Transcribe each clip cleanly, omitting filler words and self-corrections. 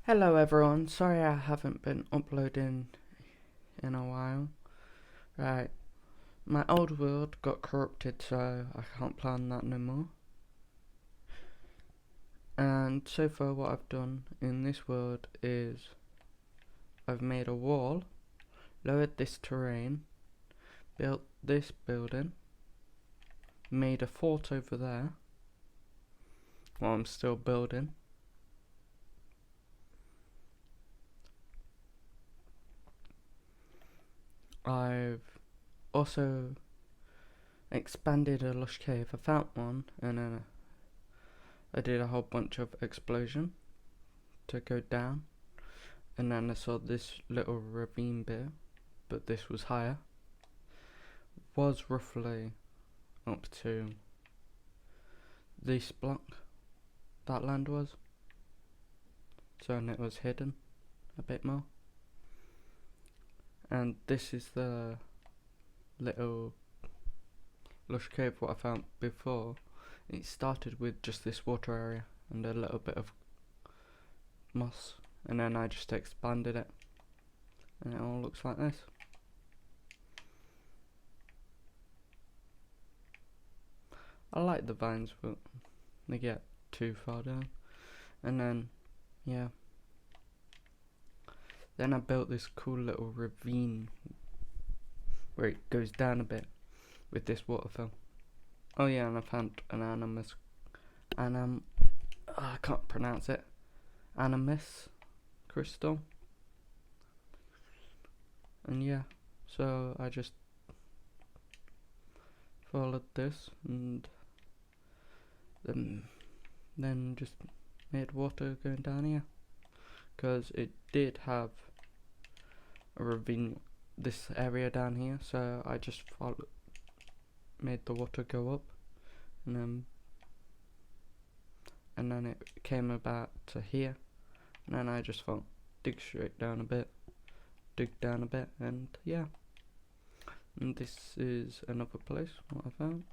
Hello everyone, sorry I haven't been uploading in a while. Right, my old world got corrupted so I can't play on that no more. And so far what I've done in this world is I've made a wall, lowered this terrain, built this building, made a fort over there, while I'm still building. I've also expanded a lush cave. I found one and then I did a whole bunch of explosion to go down, and then I saw this little ravine bit, but this was higher. Was roughly up to this block, that land was. So and it was hidden a bit more. And this is the little lush cave what I found before. It started with just this water area and a little bit of moss, and then I just expanded it and it all looks like this. I like the vines but they get too far down. And then yeah, then I built this cool little ravine where it goes down a bit with this waterfall. Oh yeah, and I found an I can't pronounce it. Animus crystal. And yeah, so I just followed this and then just made water going down here, because it did have a ravine this area down here, so I just made the water go up, and then it came about to here, and then I just thought dig straight down a bit, dig down a bit, and yeah. And this is another place what I found.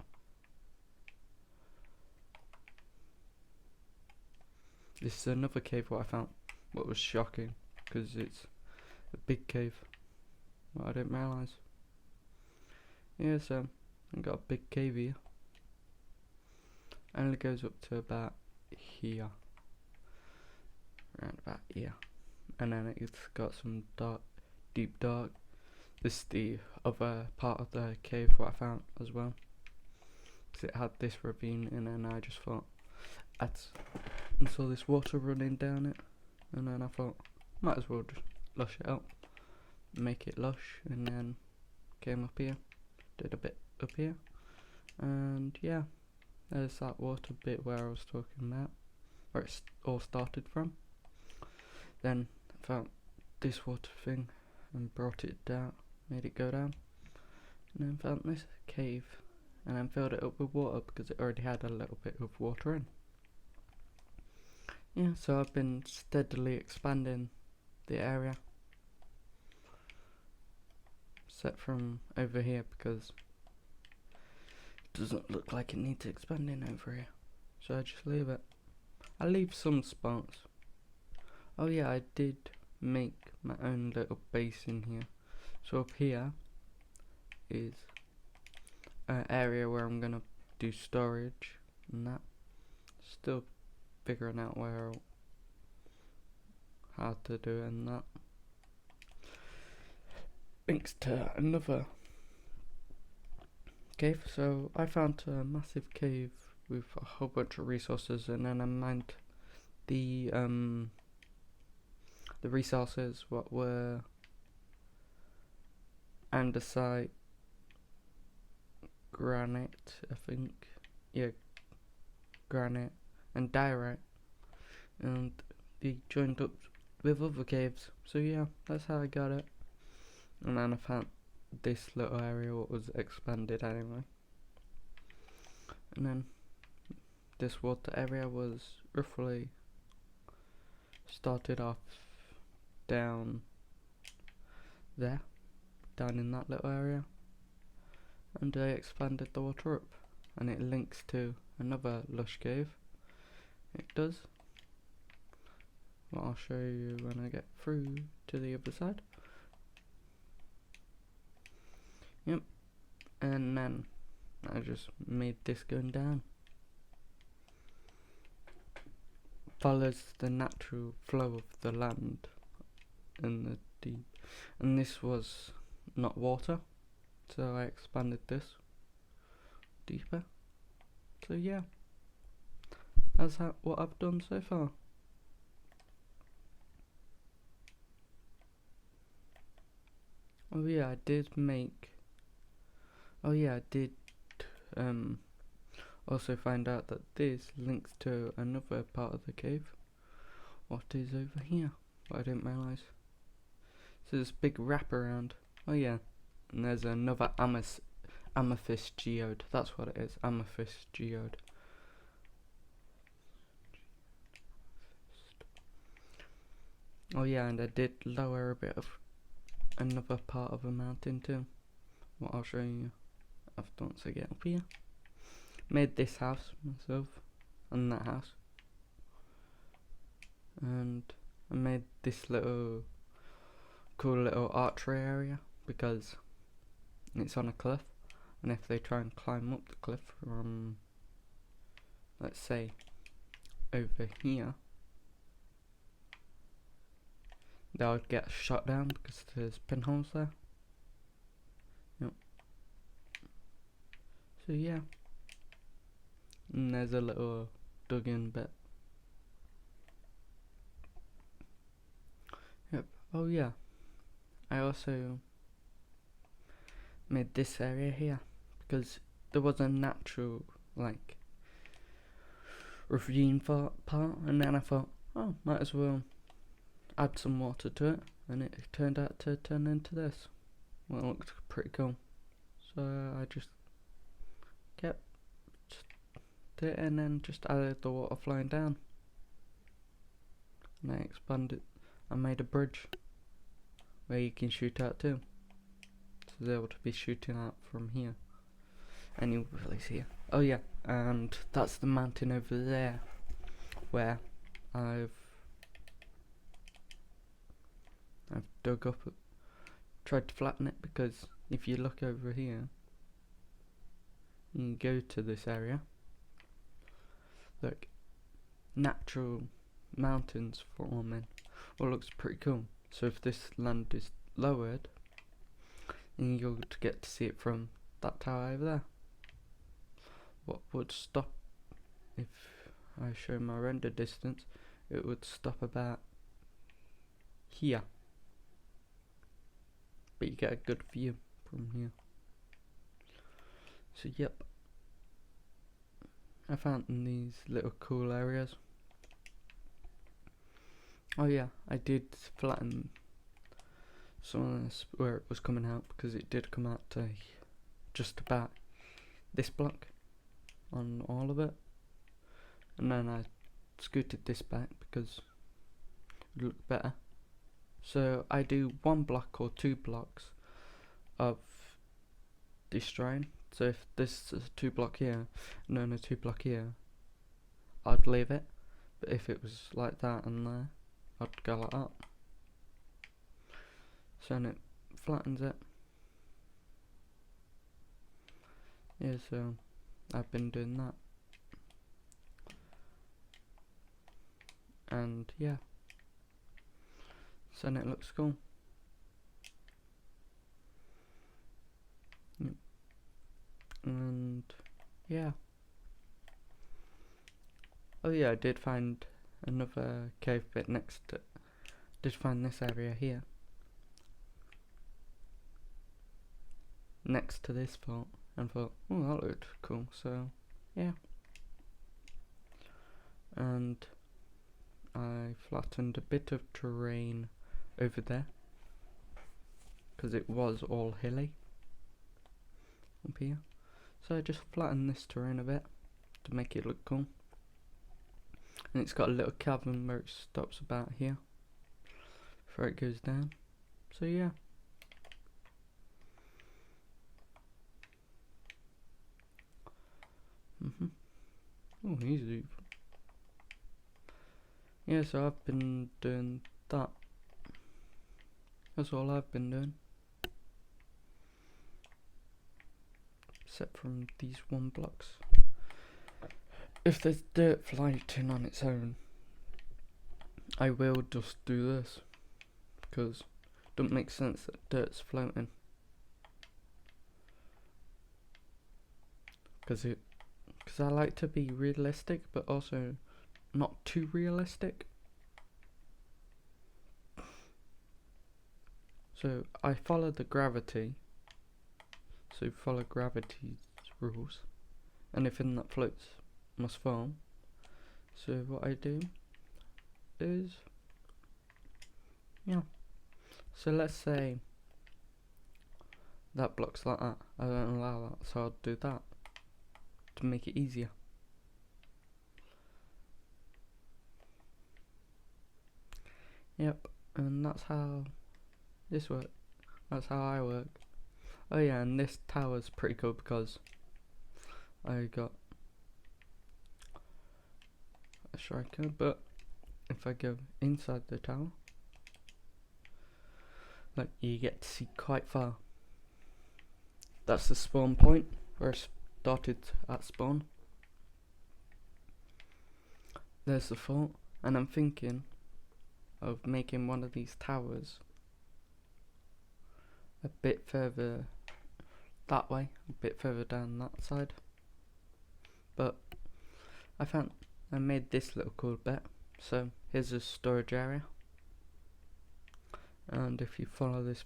This is another cave what I found, what was shocking, because it's a big cave, what I didn't realise. Yeah, so I got a big cave here, and it goes up to about here, around about here, and then it's got some deep dark. This is the other part of the cave what I found as well, because it had this ravine, and then I just thought and saw this water running down it, and then I thought might as well just lush it up, make it lush, and then came up here, did a bit up here, and yeah, there's that water bit where I was talking about, where it all started from. Then I found this water thing and brought it down, made it go down, and then found this cave and then filled it up with water because it already had a little bit of water in. Yeah, so I've been steadily expanding the area, except from over here because it doesn't look like it needs expanding over here, so I just leave it. I leave some spots. Oh yeah, I did make my own little base in here. So up here is an area where I'm gonna do storage and that. Still figuring out how to do it and that. Links to another cave. So I found a massive cave with a whole bunch of resources, and then I mined the resources what were andesite, granite, I think, yeah, granite and diorite, and they joined up with other caves. So yeah, that's how I got it. And then I found this little area what was expanded anyway, and then this water area was roughly started off down there, down in that little area, and I expanded the water up, and it links to another lush cave. It does, Well, I'll show you when I get through to the other side. Yep, and then I just made this going down. Follows the natural flow of the land in the deep, and this was not water, so I expanded this deeper. So yeah, that's what I've done so far. Oh yeah, I did also find out that this links to another part of the cave. What is over here? What I didn't realise. So there's a big wraparound. Oh yeah, and there's another amethyst geode. That's what it is, amethyst geode. Oh yeah, and I did lower a bit of another part of a mountain too. What I'll show you after once I get up here. Made this house myself, and that house, and I made this little cool little archery area because it's on a cliff, and if they try and climb up the cliff from, let's say, over here, they would get shot down because there's pinholes there. Yep. So yeah, and there's a little dug in bit. Yep. Oh yeah, I also made this area here because there was a natural like ravine part, and then I thought, oh, might as well add some water to it, and it turned out to turn into this. Well, it looked pretty cool, so I just kept it and then just added the water flowing down, and I expanded. I made a bridge where you can shoot out too, so they're able to be shooting out from here, and you'll really see it. Oh yeah, and that's the mountain over there where I've dug up, tried to flatten it, because if you look over here, you can go to this area. Look, natural mountains forming. Well, looks pretty cool. So if this land is lowered, then you'll get to see it from that tower over there. What would stop, if I show my render distance, it would stop about here. But you get a good view from here. So yep, I found these little cool areas. Oh yeah, I did flatten some of this where it was coming out, because it did come out to just about this block on all of it, and then I scooted this back because it looked better. So I do 1 block or 2 blocks of destroying. So if this is a 2 block here and then a 2 block here, I'd leave it. But if it was like that and there, I'd go like that. So then it flattens it. Yeah, so I've been doing that. And yeah, so then it looks cool. Yep. And yeah. Oh yeah, I did find another cave bit next to, did find this area here next to this part, and thought, oh, that looked cool, so yeah. And I flattened a bit of terrain over there because it was all hilly up here, so I just flattened this terrain a bit to make it look cool. And it's got a little cavern where it stops about here before it goes down, so yeah. Oh, easy. yeah, so I've been doing that. That's all I've been doing. Except from these 1 blocks. If there's dirt floating on its own, I will just do this, because it doesn't make sense that dirt's floating. Because I like to be realistic, but also not too realistic. So I follow the gravity. So follow gravity's rules. Anything that floats must fall. So what I do is, yeah. So let's say that block's like that. I don't allow that, so I'll do that to make it easier. Yep, and that's how this works. That's how I work. Oh yeah, and this tower's pretty cool because I got a striker, but if I go inside the tower, like, you get to see quite far. That's the spawn point where I started at spawn. There's the fort, and I'm thinking of making one of these towers a bit further that way, a bit further down that side. But I made this little cool bit. So here's a storage area, and if you follow this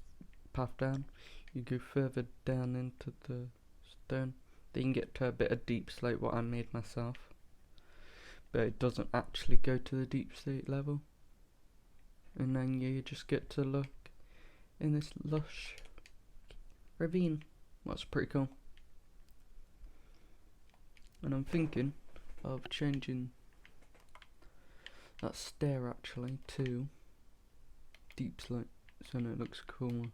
path down, you go further down into the stone, then you can get to a bit of deep slate, what I made myself, but it doesn't actually go to the deep slate level. And then you just get to look in this lush ravine. That's pretty cool. And I'm thinking of changing that stair actually to deep slate, so it looks cool.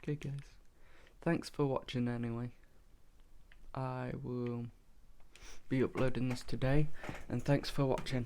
Okay guys, thanks for watching anyway. I will be uploading this today, and thanks for watching.